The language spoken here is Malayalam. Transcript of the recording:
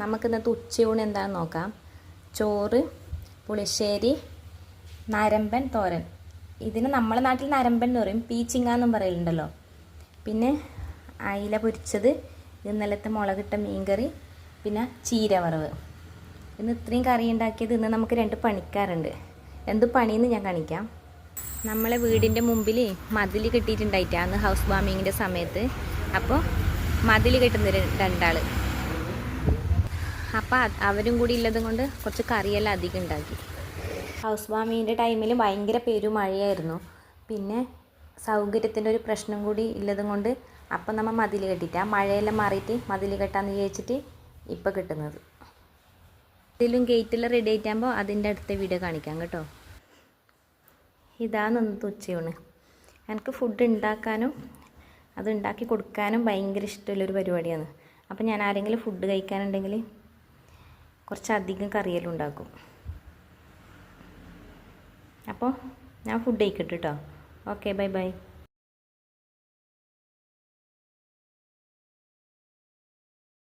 നമുക്കിന്നത്തെ ഉച്ചയൂണ് എന്താണെന്ന് നോക്കാം. ചോറ്, പുളിശ്ശേരി, നരമ്പൻ തോരൻ. ഇതിന് നമ്മളെ നാട്ടിൽ നരമ്പൻ എന്ന് പറയും, പീച്ചിങ്ങ എന്നും പറയലുണ്ടല്ലോ. പിന്നെ അയില പൊരിച്ചത്, ഇന്നലത്തെ മുളകിട്ട മീൻകറി, പിന്നെ ചീര വറവ്. ഇന്ന് ഇത്രയും കറി ഉണ്ടാക്കിയത്. ഇന്ന് നമുക്ക് 2 പണിക്കാരുണ്ട്. എന്ത് പണിയെന്ന് ഞാൻ കാണിക്കാം. നമ്മളെ വീടിൻ്റെ മുമ്പിൽ മതിൽ കെട്ടിയിട്ടുണ്ടായിട്ടാണ് അന്ന് ഹൗസ് വാമിങ്ങിൻ്റെ സമയത്ത്. അപ്പോൾ മതിൽ കെട്ടുന്ന 2 ആൾ. അപ്പോൾ അവരും കൂടി ഉള്ളതും കൊണ്ട് കുറച്ച് കറിയെല്ലാം അധികം ഉണ്ടാക്കി. ഹൗസ് വാമിങ്ങിൻ്റെ ടൈമിൽ ഭയങ്കര പെരുമഴയായിരുന്നു. പിന്നെ സൗകര്യത്തിൻ്റെ ഒരു പ്രശ്നം കൂടി ഉള്ളതും കൊണ്ട് അപ്പം നമ്മൾ മതിൽ കെട്ടിയിട്ട് ആ മഴയെല്ലാം മാറിയിട്ട് മതിൽ കെട്ടാമെന്ന് വിചാരിച്ചിട്ട് ഇപ്പം കിട്ടുന്നത്. ഇതിലും ഗേറ്റെല്ലാം റെഡി ആയിട്ടാകുമ്പോൾ അതിൻ്റെ അടുത്ത വീഡിയോ കാണിക്കാം കേട്ടോ. ഇതാണ് ഇന്നത്തെ ഉച്ചയൂണ്. എനിക്ക് ഫുഡ് ഉണ്ടാക്കാനും അത് ഉണ്ടാക്കി കൊടുക്കാനും ഭയങ്കര ഇഷ്ടമുള്ളൊരു പരിപാടിയാണ്. അപ്പം ഞാൻ ആരെങ്കിലും ഫുഡ് കഴിക്കാനുണ്ടെങ്കിൽ കുറച്ചധികം കറിയെല്ലാം ഉണ്ടാക്കും. അപ്പോൾ ഞാൻ ഫുഡ് കഴിക്കട്ടെ കേട്ടോ. Okay, bye bye.